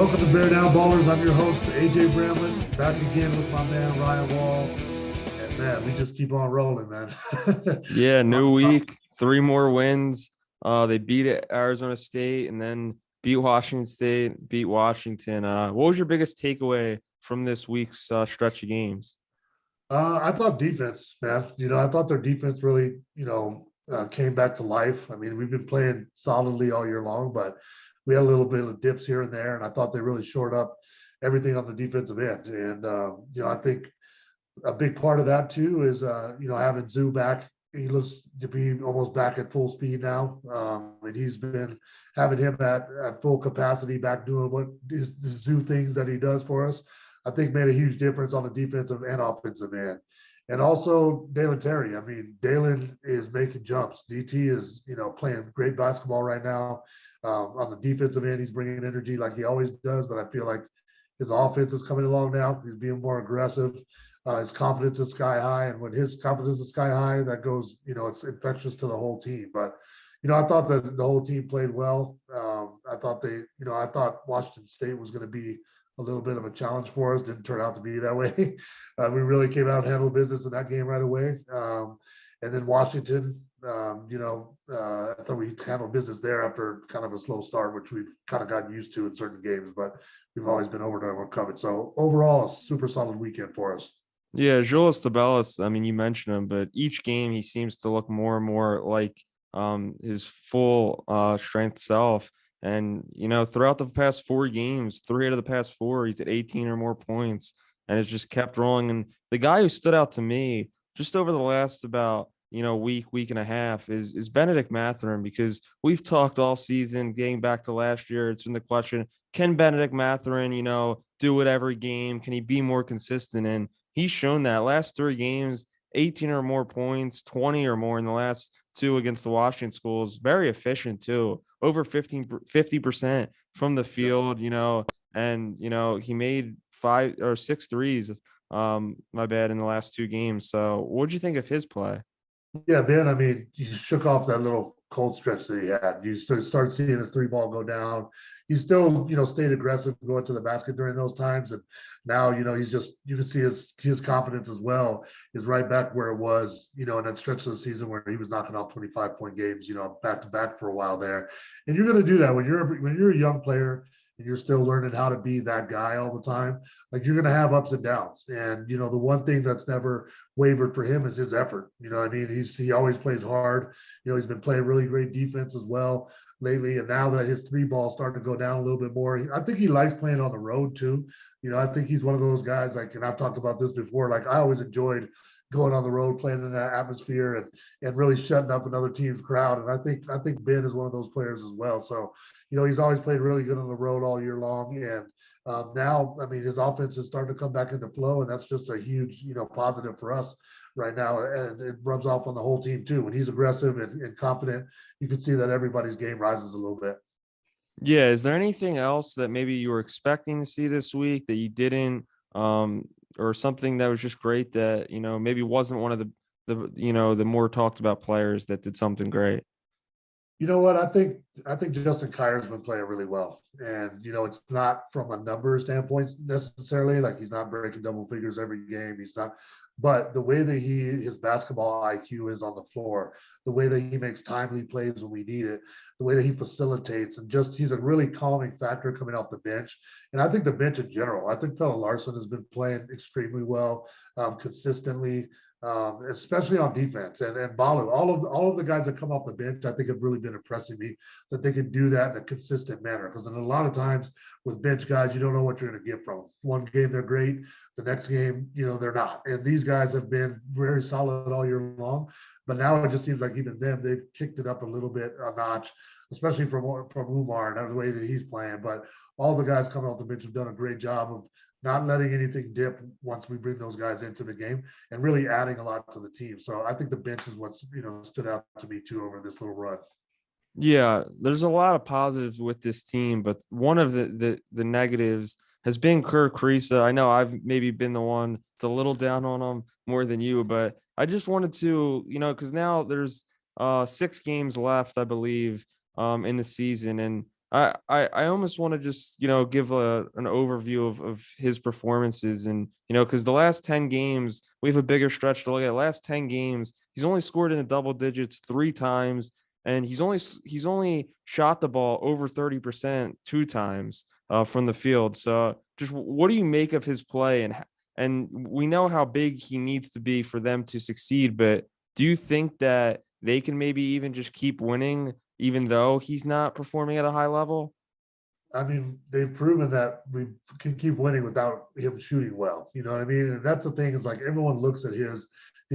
Welcome to Bear Down Ballers. I'm your host, AJ Bramlett, back again with my man, Ryan Wall. And man, we just keep on rolling, man. Yeah, new week, three more wins. They beat Arizona State and then beat Washington State, beat Washington. What was your biggest takeaway from this week's stretch of games? I thought defense, man. I thought their defense really, came back to life. I mean, we've been playing solidly all year long, but we had a little bit of dips here and there, and I thought they really shored up everything on the defensive end. And I think a big part of that too is having Zoo back. He looks to be almost back at full speed now, and he's been having him at full capacity, back doing what is the Zoo things that he does for us. I think made a huge difference on the defensive and offensive end. And also Dalen Terry. I mean, Dalen is making jumps. DT is playing great basketball right now. On the defensive end, he's bringing energy like he always does. But I feel like his offense is coming along now. He's being more aggressive. His confidence is sky high, and when his confidence is sky high, that goes, it's infectious to the whole team. But I thought that the whole team played well. I thought Washington State was going to be a little bit of a challenge for us. Didn't turn out to be that way. We really came out and handled business in that game right away. And then Washington, I thought we handled business there after kind of a slow start, which we've kind of gotten used to in certain games, but we've always been overcome. So overall, a super solid weekend for us. Yeah, Julius Tabellis, I mean, you mentioned him, but each game he seems to look more and more like his full strength self. And, throughout the past four games, three out of the past four, he's at 18 or more points and it's just kept rolling. And the guy who stood out to me just over the last about, week and a half is Benedict Mathurin, because we've talked all season, getting back to last year. It's been the question, can Benedict Mathurin, do it every game? Can he be more consistent? And he's shown that last three games, 18 or more points, 20 or more in the last two against the Washington schools. Very efficient too, over 50% from the field, and, he made 5 or 6 threes, my bad, in the last two games. So what'd you think of his play? Yeah, Ben, I mean, you shook off that little cold stretch that he had. You start seeing his three ball go down. He still, stayed aggressive going to the basket during those times. And now, he's just, you can see his confidence as well is right back where it was, in that stretch of the season where he was knocking off 25-point games, back to back for a while there. And you're going to do that when you're a young player and you're still learning how to be that guy all the time. Like, you're going to have ups and downs. And, the one thing that's never wavered for him is his effort. I mean, he always plays hard. He's been playing really great defense as well lately. And now that his three ball's starting to go down a little bit more, I think he likes playing on the road too. I think he's one of those guys, like, and I've talked about this before, like, I always enjoyed going on the road, playing in that atmosphere and really shutting up another team's crowd. And I think Ben is one of those players as well. So, he's always played really good on the road all year long. And now, I mean, his offense is starting to come back into flow, and that's just a huge, positive for us right now. And it rubs off on the whole team too. When he's aggressive and confident, you can see that everybody's game rises a little bit. Yeah. Is there anything else that maybe you were expecting to see this week that you didn't, or something that was just great that, maybe wasn't one of the more talked about players that did something great? You know what? I think Justin Kier's been playing really well, and it's not from a number standpoint necessarily. Like, he's not breaking double figures every game. He's not, but the way that his basketball IQ is on the floor, the way that he makes timely plays when we need it, the way that he facilitates, and just he's a really calming factor coming off the bench. And I think the bench in general, I think Pelle Larsson has been playing extremely well, consistently. Especially on defense, and Balu, all of the guys that come off the bench, I think have really been impressing me that they can do that in a consistent manner. Because in a lot of times with bench guys, you don't know what you're going to get from them. One game they're great, the next game, they're not. And these guys have been very solid all year long. But now it just seems like even them, they've kicked it up a little bit a notch, especially from Umar and the way that he's playing. But all the guys coming off the bench have done a great job of not letting anything dip once we bring those guys into the game and really adding a lot to the team. So I think the bench is what's, stood out to me too over this little run. Yeah, there's a lot of positives with this team, but one of the negatives has been Kirk Kriisa. I know I've maybe been the one that's a little down on him more than you, but I just wanted to, because now there's 6 games left, I believe, in the season, and I almost want to just, give an overview of his performances. And, because the last 10 games, we have a bigger stretch to look at. Last 10 games, he's only scored in the double digits 3 times, and he's only shot the ball over 30% 2 times from the field. So just what do you make of his play? And we know how big he needs to be for them to succeed, but do you think that they can maybe even just keep winning even though he's not performing at a high level? I mean, they've proven that we can keep winning without him shooting well. You know what I mean? And that's the thing, is like everyone looks at his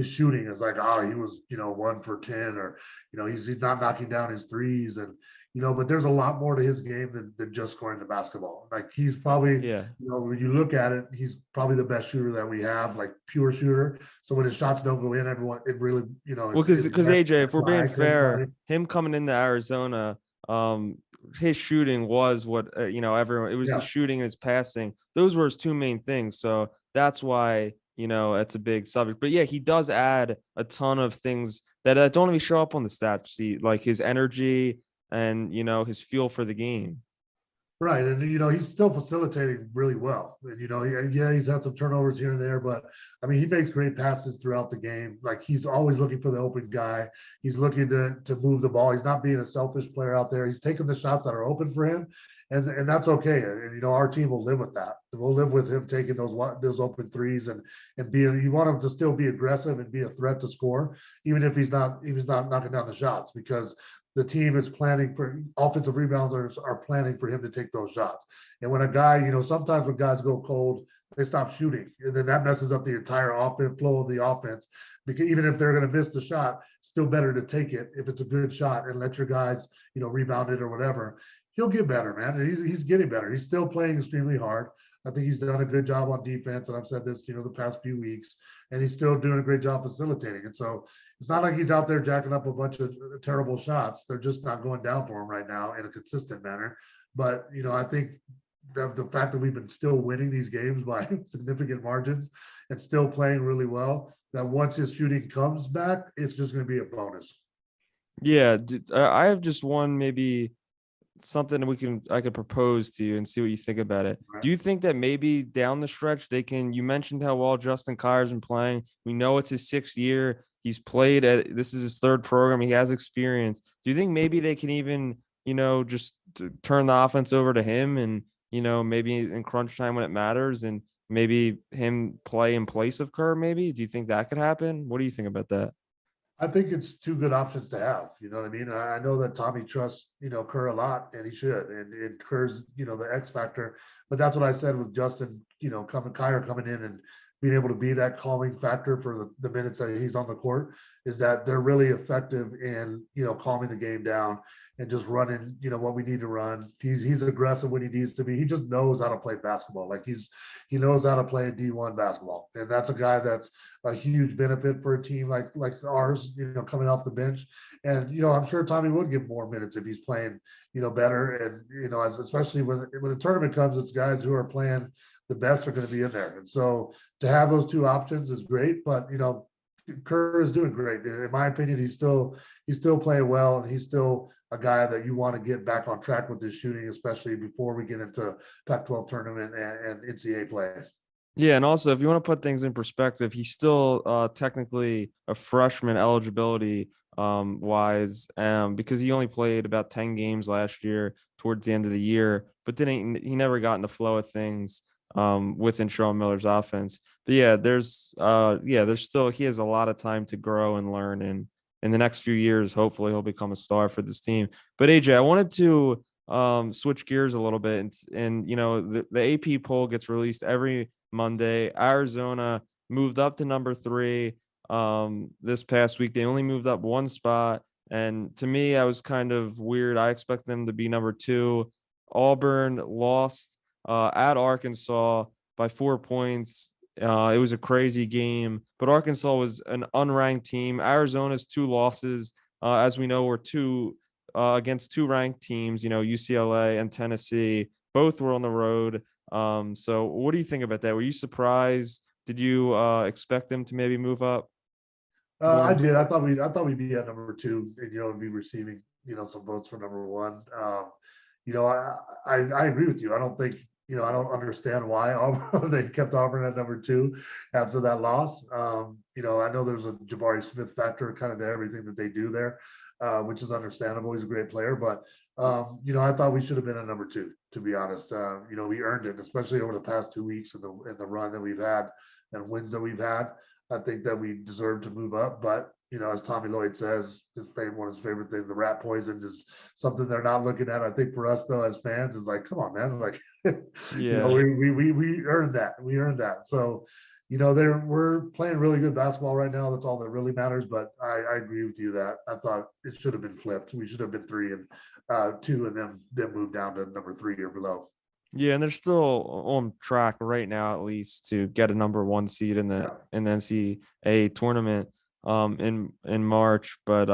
shooting as like, oh, he was, 1 for 10, or he's not knocking down his threes, and but there's a lot more to his game than just scoring the basketball. Like he's probably, Yeah. when you look at it, he's probably the best shooter that we have, like pure shooter. So when his shots don't go in, everyone, it really, Well, is because red AJ, if we're being flag to fair, everybody. him coming into Arizona, his shooting was what everyone. It was his Yeah. shooting and his passing. Those were his 2 main things. So that's why it's a big subject. But yeah, he does add a ton of things that don't even show up on the stat sheet, like his energy and his feel for the game. Right, and he's still facilitating really well. And yeah, he's had some turnovers here and there, but I mean, he makes great passes throughout the game. Like he's always looking for the open guy. He's looking to move the ball. He's not being a selfish player out there. He's taking the shots that are open for him, and that's okay. And our team will live with that. We'll live with him taking those open threes, and being. You want him to still be aggressive and be a threat to score, even if he's not knocking down the shots, because the team is planning for offensive rebounders are planning for him to take those shots. And when a guy, sometimes when guys go cold, they stop shooting, and then that messes up the entire offense flow of the offense. Because even if they're going to miss the shot, still better to take it if it's a good shot and let your guys, rebound it or whatever. He'll get better, man. And he's getting better. He's still playing extremely hard. I think he's done a good job on defense, and I've said this, the past few weeks, and he's still doing a great job facilitating. And so it's not like he's out there jacking up a bunch of terrible shots. They're just not going down for him right now in a consistent manner. But I think the fact that we've been still winning these games by significant margins and still playing really well, that once his shooting comes back, it's just going to be a bonus. Yeah, I have just one maybe something I could propose to you and see what you think about it. Right? Do you think that maybe down the stretch they can? You mentioned how well Justin Kier's been playing. We know it's his 6th year. He's played at this is his 3rd program. He has experience. Do you think maybe they can even just turn the offense over to him, and maybe in crunch time when it matters, and maybe him play in place of Kerr? Maybe. Do you think that could happen? What do you think about that? I think it's two good options to have. You know what I mean? I know that Tommy trusts, Kerr a lot, and he should. And Kerr's, the X factor. But that's what I said with Justin, Kier coming in and being able to be that calming factor for the minutes that he's on the court, is that they're really effective in, calming the game down and just running, what we need to run. He's aggressive when he needs to be. He just knows how to play basketball. Like he knows how to play D1 basketball. And that's a guy that's a huge benefit for a team like ours, coming off the bench. And I'm sure Tommy would give more minutes if he's playing, better. And especially when the tournament comes, it's guys who are playing the best are going to be in there. And so to have those two options is great. But Kerr is doing great. In my opinion, he's still playing well, and he's still a guy that you want to get back on track with his shooting, especially before we get into Pac-12 tournament and NCAA play. Yeah, and also if you want to put things in perspective, he's still technically a freshman eligibility wise, because he only played about 10 games last year towards the end of the year, but then he never got in the flow of things within Sean Miller's offense. But yeah, there's still he has a lot of time to grow and learn, and in the next few years, hopefully he'll become a star for this team. But AJ, I wanted to switch gears a little bit, and the AP poll gets released every Monday. Arizona moved up to number 3 this past week. They only moved up 1 spot, and to me, I was kind of weird. I expect them to be number 2. Auburn lost at Arkansas by 4 points. It was a crazy game, but Arkansas was an unranked team. Arizona's 2 losses, as we know, were against 2 ranked teams, UCLA and Tennessee. Both were on the road. So what do you think about that? Were you surprised? Did you expect them to maybe move up I more? did. I thought we'd be at number 2, and be receiving some votes for number 1. I agree with you. I don't think, I don't understand why they kept Auburn at number 2 after that loss. I know there's a Jabari Smith factor kind of to everything that they do there, which is understandable. He's a great player, but I thought we should have been at number 2, to be honest. We earned it, especially over the past 2 weeks in the run that we've had and wins that we've had. I think that we deserve to move up, but as Tommy Lloyd says, one of his favorite things, the rat poison is something they're not looking at. I think for us though, as fans, is like, come on, man, like, Yeah. we earned that. We earned that. So, we're playing really good basketball right now. That's all that really matters. But I agree with you that I thought it should have been flipped. We should have been 3 and 2, and then move down to number 3 or below. Yeah, and they're still on track right now, at least, to get a number 1 seed in the NCAA tournament in March. But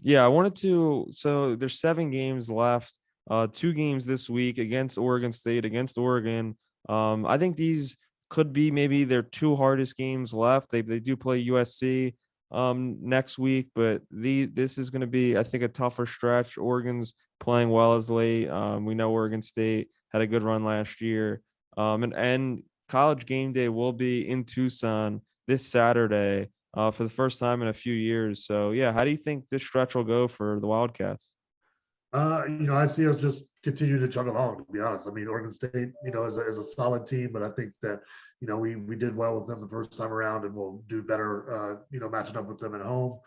yeah, I wanted to. So there's 7 games left. 2 games this week against Oregon State, against Oregon. I think these could be maybe their 2 hardest games left. They do play USC next week, but this is going to be, I think, a tougher stretch. Oregon's playing well as late. We know Oregon State had a good run last year. And College Game Day will be in Tucson this Saturday for the first time in a few years. So, yeah, how do you think this stretch will go for the Wildcats? I see us just continue to chug along, to be honest. I mean, Oregon State, is a solid team, but I think that, we did well with them the first time around, and we'll do better, matching up with them at home.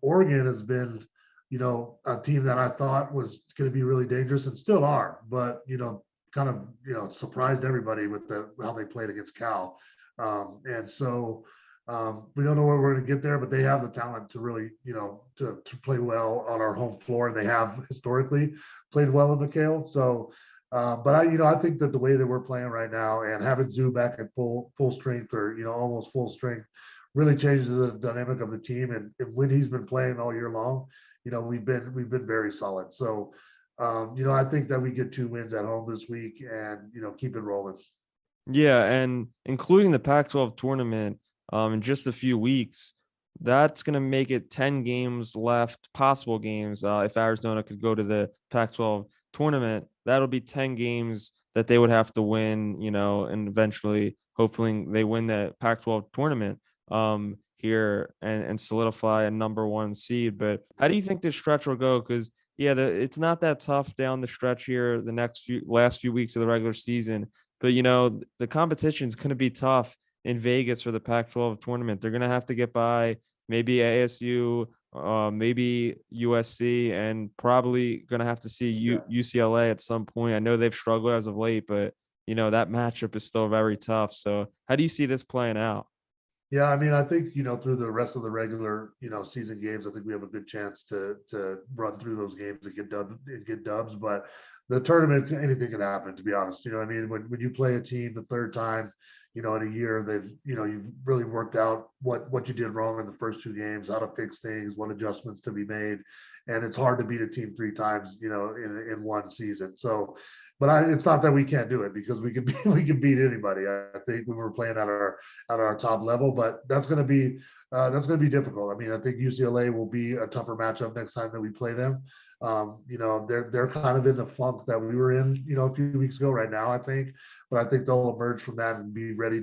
Oregon has been, a team that I thought was going to be really dangerous and still are, but, kind of, surprised everybody with how they played against Cal. And so, we don't know where we're going to get there, but they have the talent to really, to play well on our home floor, and they have historically played well in McHale. So, but I think that the way that we're playing right now, and having Zoo back at full strength, or almost full strength, really changes the dynamic of the team. And when he's been playing all year long, we've been very solid. So, I think that we get 2 wins at home this week, and keep it rolling. Yeah, and including the Pac-12 tournament in just a few weeks, that's going to make it 10 games left, possible games. If Arizona could go to the Pac-12 tournament, that'll be 10 games that they would have to win, and eventually, hopefully, they win the Pac-12 tournament here and solidify a number 1 seed. But how do you think this stretch will go? Because yeah, it's not that tough down the stretch here, the last few weeks of the regular season. But the competition's going to be tough in Vegas for the Pac-12 tournament. They're going to have to get by maybe ASU, maybe USC, and probably going to have to see UCLA at some point. I know they've struggled as of late, but that matchup is still very tough. So how do you see this playing out? Yeah, I mean, I think, through the rest of the regular, season games, I think we have a good chance to run through those games and get dubs. But the tournament, anything can happen, to be honest. I mean, when you play a team the third time, in a year, you've really worked out what you did wrong in the first 2 games, how to fix things, what adjustments to be made. And it's hard to beat a team 3 times, in one season. So, but it's not that we can't do it, because we can beat anybody. I think we were playing at our top level, but that's going to be difficult. I mean, I think UCLA will be a tougher matchup next time that we play them. They're kind of in the funk that we were in, a few weeks ago right now, I think, but I think they'll emerge from that and be ready,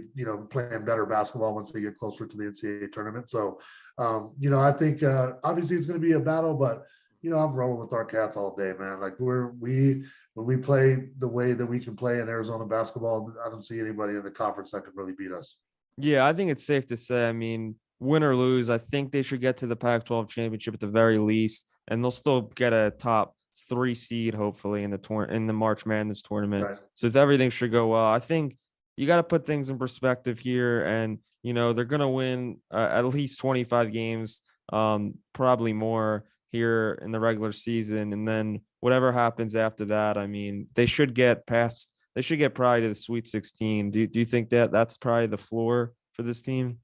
playing better basketball once they get closer to the NCAA tournament. So, I think obviously it's going to be a battle, but I'm rolling with our Cats all day, man. Like when we play the way that we can play in Arizona basketball, I don't see anybody in the conference that can really beat us. Yeah, I think it's safe to say, I mean, win or lose, I think they should get to the Pac-12 championship at the very least, and they'll still get a top 3 seed, hopefully, in the March Madness tournament. Right. So everything should go well. I think you got to put things in perspective here, and they're going to win at least 25 games, probably more here in the regular season, and then whatever happens after that, I mean, they should get probably to the Sweet 16. Do you think that that's probably the floor for this team?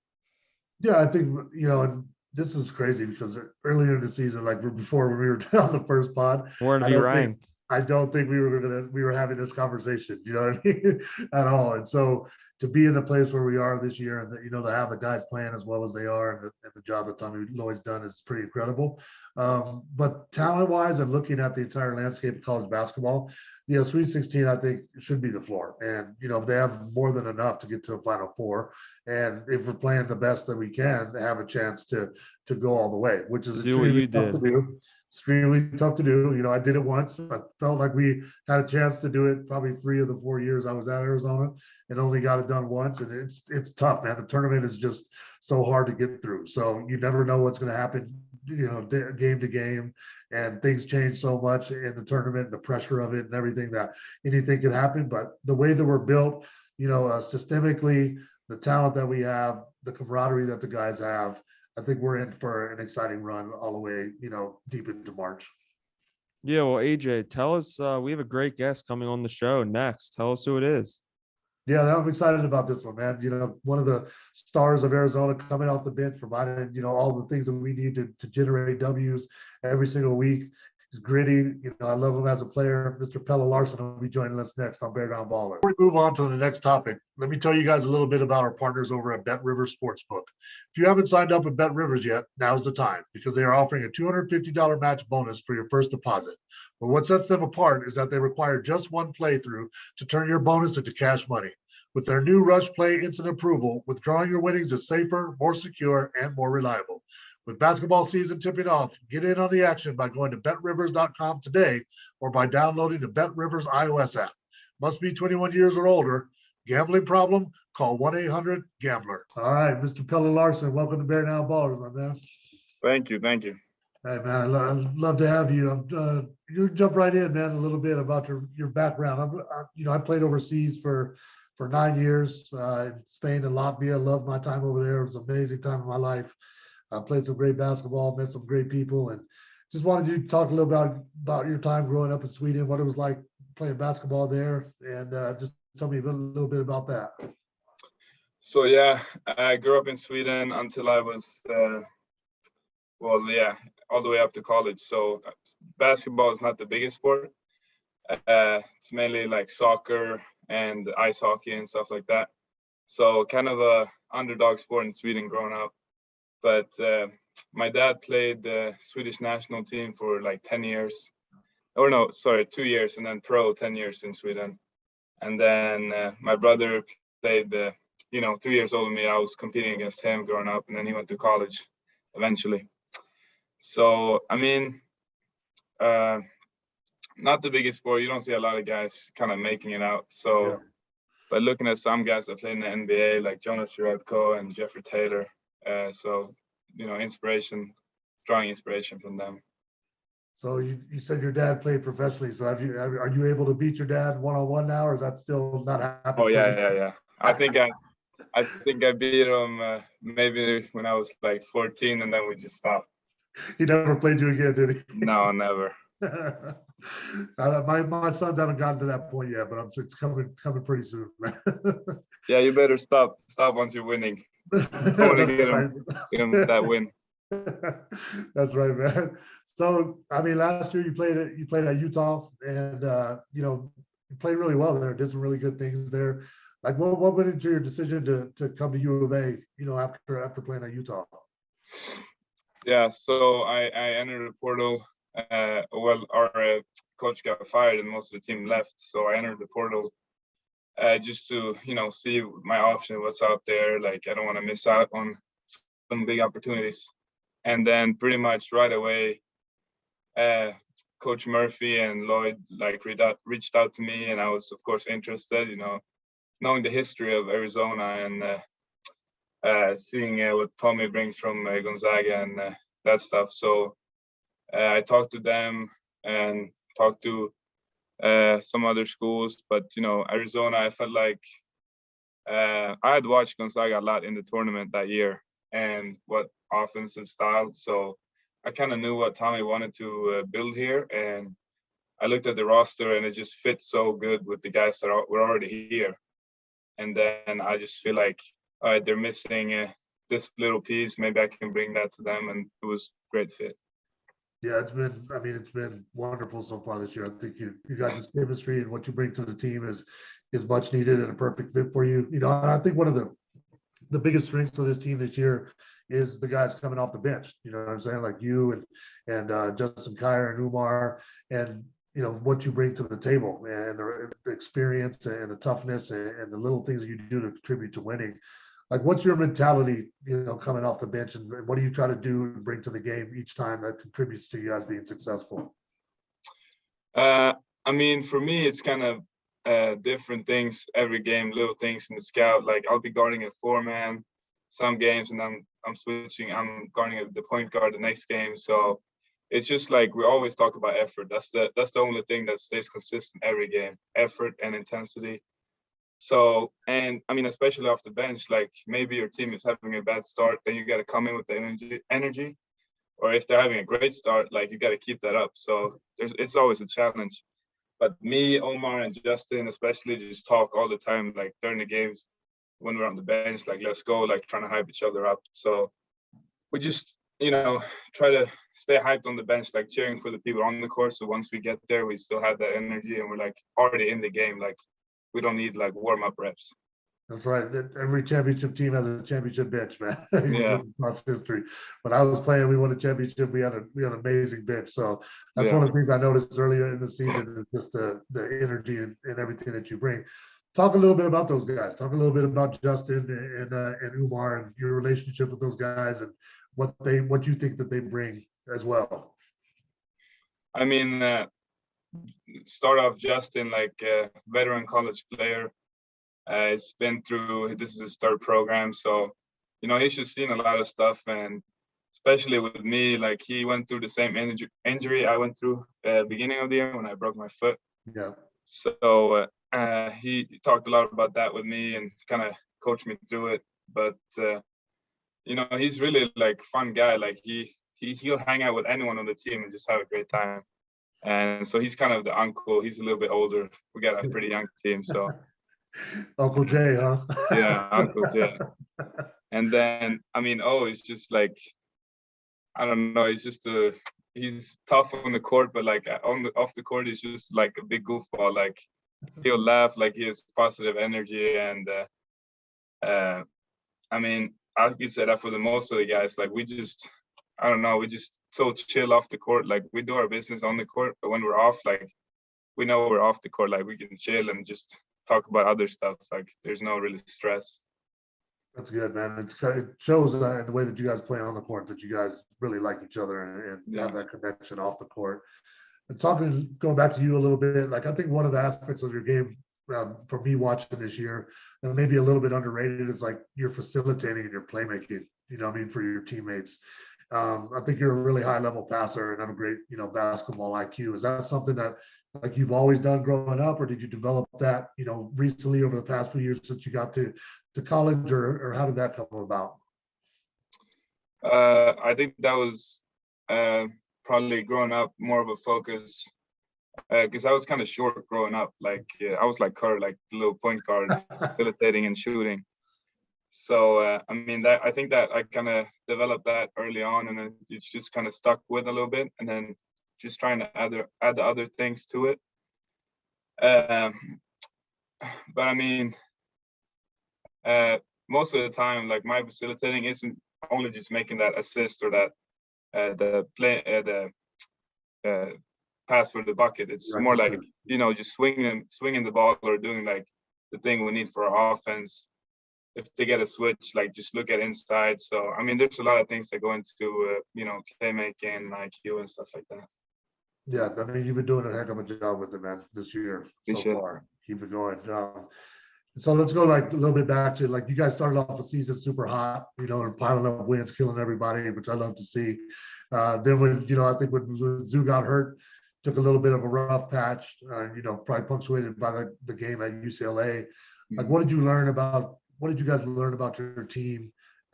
Yeah, I think, and this is crazy because earlier in the season, like before when we were on the first pod, We're to be ranked. I don't think we were having this conversation, at all. And so, to be in the place where we are this year, and that, to have the guys playing as well as they are, and the job that Tommy Lloyd's done is pretty incredible. But talent wise, and looking at the entire landscape of college basketball, Sweet 16, I think, should be the floor. And, they have more than enough to get to a Final Four. And if we're playing the best that we can, have a chance to go all the way, which is Do what you tough to did. do. Extremely tough to do. I did it once. I felt like we had a chance to do it probably 3 of the 4 years I was at Arizona, and only got it done once. And it's tough, man. The tournament is just so hard to get through. So you never know what's going to happen, game to game, and things change so much in the tournament, the pressure of it and everything, that anything can happen. But the way that we're built, systemically, the talent that we have, the camaraderie that the guys have, I think we're in for an exciting run all the way, deep into March. Yeah, well, AJ, tell us, we have a great guest coming on the show next. Tell us who it is. Yeah, I'm excited about this one, man. One of the stars of Arizona coming off the bench, providing, all the things that we need to generate W's every single week. He's gritty. I love him as a player. Mr. Pelle Larsson will be joining us next on Bear Down Baller. Before we move on to the next topic, let me tell you guys a little bit about our partners over at BetRivers Sportsbook. If you haven't signed up with BetRivers yet, now's the time, because they are offering a $250 match bonus for your first deposit. But what sets them apart is that they require just one playthrough to turn your bonus into cash money. With their new Rush Play Instant Approval, withdrawing your winnings is safer, more secure, and more reliable. With basketball season tipping off, get in on the action by going to betrivers.com today or by downloading the BetRivers iOS app. Must be 21 years or older. Gambling problem? Call 1-800-GAMBLER. All right, Mr. Pelle Larsson, welcome to Bear Down Ballers, my man. Thank you. Hey, man, I'd love to have you. You jump right in, man, a little bit about your background. I played overseas for 9 years in Spain and Latvia. Loved my time over there. It was an amazing time of my life. I played some great basketball, met some great people, and just wanted you to talk a little about your time growing up in Sweden, what it was like playing basketball there, and just tell me a little bit about that. So yeah, I grew up in Sweden until I was, all the way up to college. So basketball is not the biggest sport. It's mainly like soccer and ice hockey and stuff like that. So kind of a underdog sport in Sweden growing up. But my dad played the Swedish national team for like 10 years. 2 years, and then pro 10 years in Sweden. And then my brother played, 3 years older than me. I was competing against him growing up, and then he went to college eventually. So, I mean, not the biggest sport. You don't see a lot of guys kind of making it out. So, yeah. But looking at some guys that play in the NBA, like Jonas Jerebko and Jeffrey Taylor, drawing inspiration from them. So you said your dad played professionally. So are you able to beat your dad one-on-one now, or is that still not happening? Oh yeah. I think I beat him maybe when I was like 14, and then we just stopped. He never played you again, did he? No, never. My sons haven't gotten to that point yet, but it's coming pretty soon, man. Yeah, you better stop once you're winning. I want to get him that win. That's right, man. So, I mean, last year you played at Utah, and you played really well there. Did some really good things there. Like, what went into your decision to come to U of A? After playing at Utah. Yeah, so I entered the portal. Our coach got fired and most of the team left, so I entered the portal just to see my option, what's out there. Like, I don't want to miss out on some big opportunities. And then pretty much right away, Coach Murphy and Lloyd reached out to me, and I was of course interested. Knowing the history of Arizona and seeing what Tommy brings from Gonzaga and that stuff. So I talked to them and talked to some other schools, but Arizona, I felt like I had watched Gonzaga a lot in the tournament that year and what offensive style. So I kind of knew what Tommy wanted to build here, and I looked at the roster and it just fit so good with the guys that were already here. And then I just feel like, all right, they're missing this little piece. Maybe I can bring that to them, and it was a great fit. Yeah, it's been wonderful so far this year. I think you guys' chemistry and what you bring to the team is is much needed and a perfect fit for you. You know, and I think one of the biggest strengths of this team this year is the guys coming off the bench. You know what I'm saying? Like you and Justin Kier and Umar, and you know what you bring to the table and the experience and the toughness and the little things that you do to contribute to winning. Like, what's your mentality, you know, coming off the bench, and what do you try to do and bring to the game each time that contributes to you guys being successful? I mean, for me, it's kind of different things every game, little things in the scout. Like I'll be guarding a 4-man some games, and I'm switching. I'm guarding the point guard the next game. So it's just like we always talk about effort. That's the only thing that stays consistent every game: effort and intensity. So, and I mean, especially off the bench, like maybe your team is having a bad start, then you got to come in with the energy. Or if they're having a great start, like you got to keep that up. So it's always a challenge. But me, Omar, and Justin especially just talk all the time, like during the games when we're on the bench, like let's go, like trying to hype each other up. So we just, you know, try to stay hyped on the bench, like cheering for the people on the court. So once we get there, we still have that energy and we're like already in the game. Like we don't need like warm-up reps. That's right. Every championship team has a championship bench, man. Yeah. Across history. When I was playing, we won a championship. We had an amazing bench. So that's one of the things I noticed earlier in the season is just the energy and everything that you bring. Talk a little bit about those guys. Talk a little bit about Justin and Umar and your relationship with those guys and what you think that they bring as well. I mean, start off Justin, like a veteran college player. It's been through, this is his third program. So, you know, he's just seen a lot of stuff. And especially with me, like he went through the same injury I went through beginning of the year when I broke my foot. Yeah. So he talked a lot about that with me and kind of coached me through it. But, you know, he's really like fun guy. Like he'll hang out with anyone on the team and just have a great time. And so he's kind of the uncle. He's a little bit older. We got a pretty young team. So Uncle Jay, huh? Yeah, Uncle Jay. And then, I mean, it's just like, I don't know, he's tough on the court, but like off the court, he's just like a big goofball. Like he'll laugh, like he has positive energy. And I mean, I could say that for the most of the guys, like we just so chill off the court. Like we do our business on the court, but when we're off, like we know we're off the court, like we can chill and just talk about other stuff. Like there's no really stress. That's good, man. It shows in the way that you guys play on the court that you guys really like each other and have that connection off the court. And going back to you a little bit, like I think one of the aspects of your game for me watching this year, and maybe a little bit underrated, is like your facilitating and your playmaking. You know what I mean, for your teammates. I think you're a really high level passer and have a great, you know, basketball IQ. Is that something that like you've always done growing up, or did you develop that, you know, recently over the past few years since you got to college, or how did that come about? I think that was probably growing up more of a focus because I was kind of short growing up. Like I was like Kerr, like the little point guard, facilitating and shooting. So I mean, I think that I kind of developed that early on, and then it's just kind of stuck with a little bit, and then just trying to add the other things to it. But I mean, most of the time, like my facilitating isn't only just making that assist or that the pass for the bucket. It's more like, you know, just swinging the ball or doing like the thing we need for our offense. If they get a switch, like just look at inside. So I mean, there's a lot of things that go into you know, playmaking and IQ and stuff like that. Yeah, I mean, you've been doing a heck of a job with it, man, this year so far. Keep it going. So let's go like a little bit back to like you guys started off the season super hot, you know, and piling up wins, killing everybody, which I love to see. Then when, you know, I think when Zoo got hurt, took a little bit of a rough patch, you know, probably punctuated by the game at UCLA. Like, what did you guys learn about your team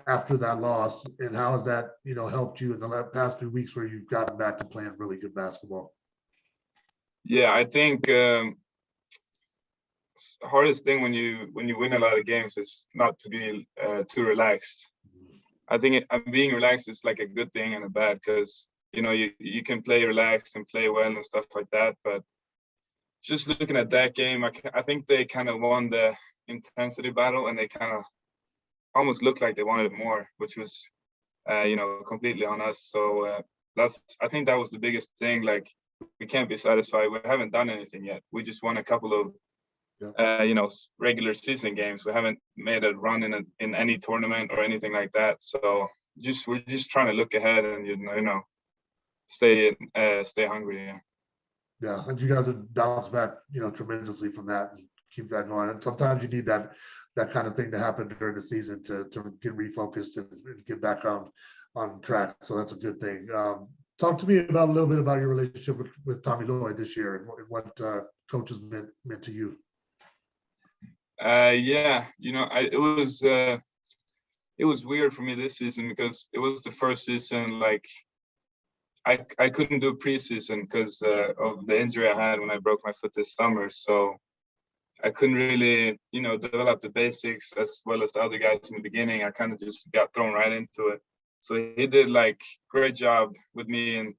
after that loss, and how has that, you know, helped you in the past few weeks where you've gotten back to playing really good basketball? Yeah, I think hardest thing when you win a lot of games is not to be too relaxed. I think being relaxed is like a good thing and a bad, because you know you can play relaxed and play well and stuff like that, but just looking at that game, I think they kind of won the intensity battle, and they kind of almost looked like they wanted it more, which was, completely on us. So I think that was the biggest thing. Like, we can't be satisfied. We haven't done anything yet. We just won a couple of, regular season games. We haven't made a run in any tournament or anything like that. So we're just trying to look ahead and stay hungry. Yeah. Yeah, and you guys have bounced back, tremendously from that and keep that going. And sometimes you need that kind of thing to happen during the season to get refocused and get back on track. So that's a good thing. Talk to me a little bit about your relationship with Tommy Lloyd this year and what coach has meant to you. It was weird for me this season because it was the first season, like, I couldn't do preseason because of the injury I had when I broke my foot this summer. So I couldn't really, develop the basics as well as the other guys in the beginning. I kind of just got thrown right into it. So he did like great job with me in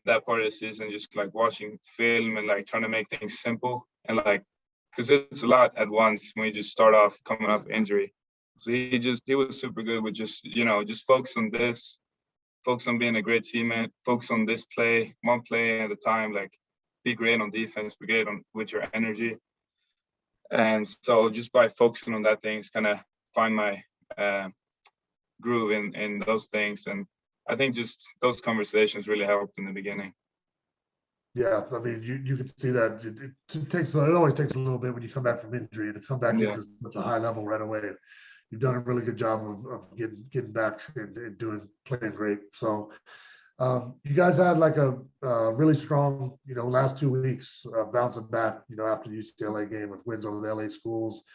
that part of the season, just like watching film and like trying to make things simple and like, because it's a lot at once when you just start off coming off injury. So he was super good with just focus on this, focus on being a great teammate, focus on this play, one play at a time, like be great on defense, be great with your energy. And so just by focusing on that things, kind of find my groove in those things. And I think just those conversations really helped in the beginning. Yeah, I mean, you can see that it always takes a little bit when you come back from injury to come back into such a high level right away. You've done a really good job of getting back and playing great. So you guys had like a really strong, last 2 weeks bouncing back, after the UCLA game with wins over the LA schools.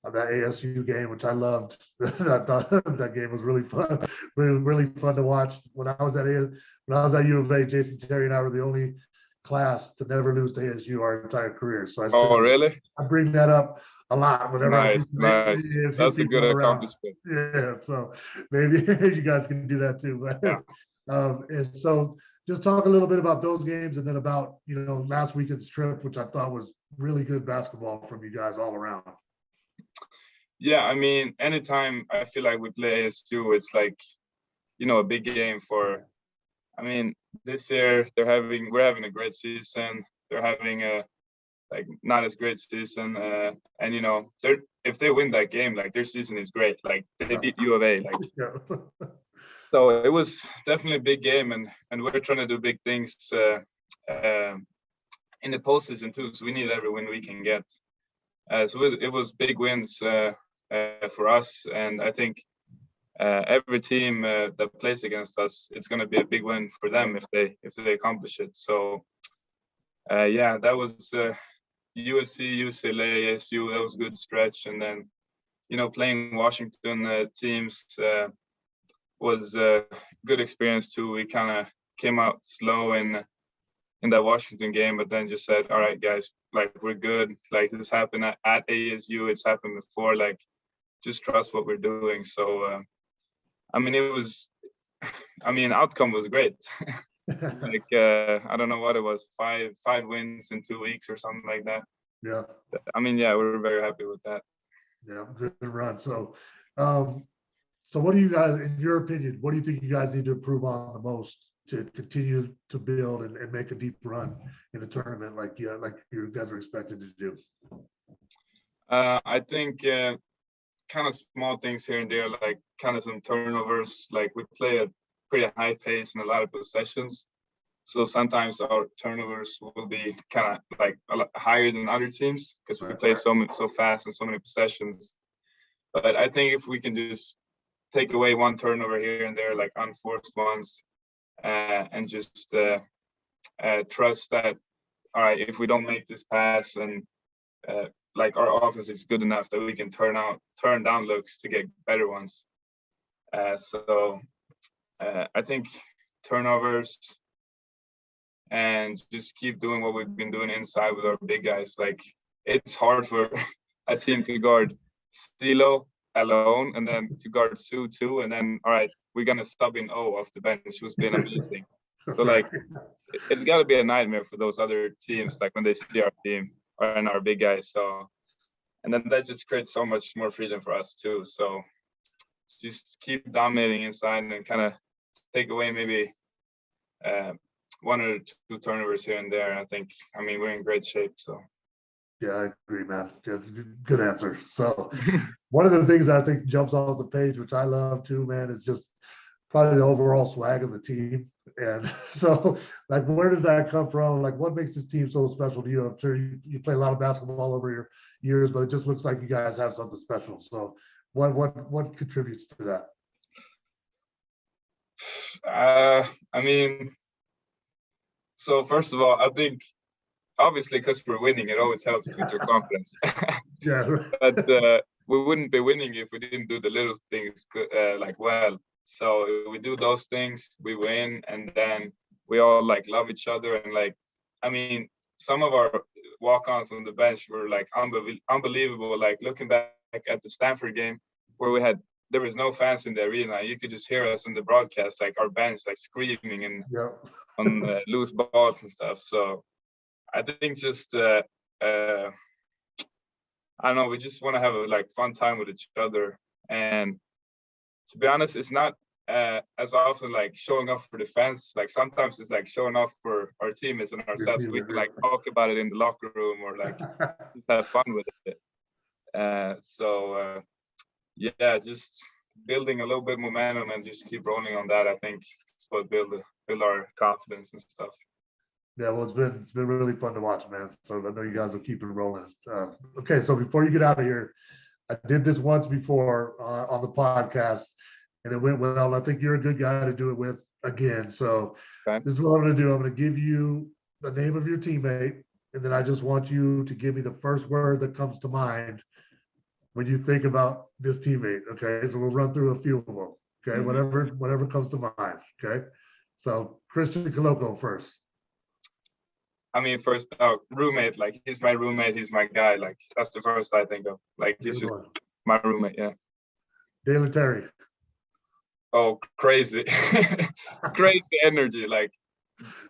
That ASU game, which I loved. I thought that game was really fun, really fun to watch. When I was at U of A, Jason Terry and I were the only class to never lose to ASU our entire career. So really? I bring that up a lot whenever nice. That's a good accomplishment. Yeah, so maybe you guys can do that too. But, and so just talk a little bit about those games and then about last weekend's trip, which I thought was really good basketball from you guys all around. Yeah, I mean, anytime I feel like we play ASU, it's like, a big game for. I mean, this year we're having a great season. They're having a not as great season, and if they win that game, like their season is great. Like they beat U of A, like. So it was definitely a big game, and we're trying to do big things in the postseason too. So we need every win we can get. So it was big wins for us, and I think every team that plays against us, it's going to be a big win for them if they accomplish it. So that was USC, UCLA, ASU. That was a good stretch, and then playing Washington teams was a good experience too. We kind of came out slow in that Washington game, but then just said, all right, guys, like we're good. Like this happened at ASU. It's happened before. Like just trust what we're doing. So, outcome was great. Like, I don't know what it was, five wins in 2 weeks or something like that. Yeah. We're very happy with that. Yeah, good run. So, so what do you guys, in your opinion, what do you think you guys need to improve on the most to continue to build and make a deep run in a tournament like you guys are expected to do? I think kind of small things here and there, like kind of some turnovers. Like we play at pretty high pace and a lot of possessions. So sometimes our turnovers will be kind of like a lot higher than other teams because we play so fast and so many possessions. But I think if we can just take away one turnover here and there, like unforced ones, and just trust that, all right, if we don't make this pass and like our offense is good enough that we can turn down looks to get better ones. So I think turnovers and just keep doing what we've been doing inside with our big guys. Like it's hard for a team to guard Stilo alone and then to guard Sue too. And then, all right, we're going to sub in O off the bench, who's been amazing. So like, it's got to be a nightmare for those other teams, like when they see our team and our big guys. So, and then that just creates so much more freedom for us too. So just keep dominating inside and kind of take away maybe one or two turnovers here and there. I mean, we're in great shape. So. Yeah, I agree, man. Good answer. So one of the things I think jumps off the page, which I love too, man, is just probably the overall swag of the team. And so, like, where does that come from? Like, what makes this team so special to you? I'm sure you play a lot of basketball over your years, but it just looks like you guys have something special. So what contributes to that? I mean, so first of all, I think obviously because we're winning, it always helps with your confidence. Yeah. But we wouldn't be winning if we didn't do the little things like well. So we do those things, we win, and then we all like love each other. And like, I mean, some of our walk-ons on the bench were like unbelievable. Like looking back at the Stanford game where there was no fans in the arena. You could just hear us in the broadcast, like our bench, like screaming and on loose balls and stuff. So I think just I don't know. We just want to have a like fun time with each other. And to be honest, it's not as often like showing off for the fans. Like sometimes it's like showing off for our teammates and ourselves. We can like talk about it in the locker room or like just have fun with it. Yeah, just building a little bit momentum and just keep rolling on that. I think it's what build our confidence and stuff. Yeah, well, it's been really fun to watch, man. So I know you guys will keep it rolling. Okay, so before you get out of here, I did this once before on the podcast, and it went well. I think you're a good guy to do it with again. So This is what I'm going to do. I'm going to give you the name of your teammate, and then I just want you to give me the first word that comes to mind when you think about this teammate. Okay, so we'll run through a few of them. Okay, whatever comes to mind. Okay, so Christian Koloko first. I mean, first, roommate, like he's my roommate, he's my guy. Like that's the first I think of. Like he's just my roommate, yeah. Dale Terry. Oh, crazy. Crazy energy. Like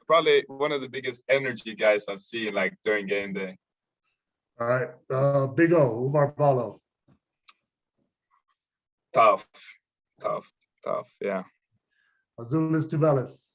probably one of the biggest energy guys I've seen like during game day. All right. Big O, Umar Paulo. Tough, yeah. Azulis Tubelis.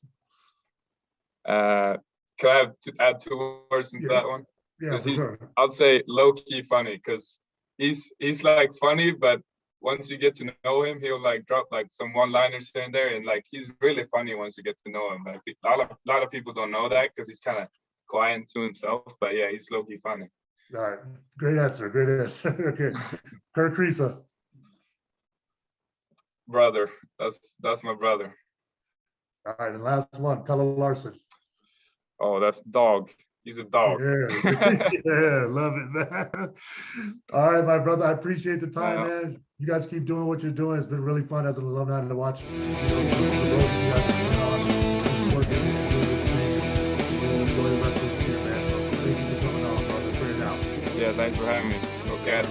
Can I add 2 words into that one? Yeah, for sure. I'll say low-key funny because he's like funny, but once you get to know him, he'll like drop like some one-liners here and there, and like he's really funny once you get to know him. Like a lot of people don't know that because he's kind of quiet to himself, but yeah, he's low-key funny. All right, great answer. Okay, Kirk Risa. Brother, that's my brother. All right, and last one, Pelle Larsson. Oh, that's dog. He's a dog. Yeah, yeah, love it, man. All right, my brother, I appreciate the time, man. You guys keep doing what you're doing. It's been really fun as an alumni to watch. Enjoy the rest of the year, man. So thank you for coming on, brother. Yeah, thanks for having me. Okay.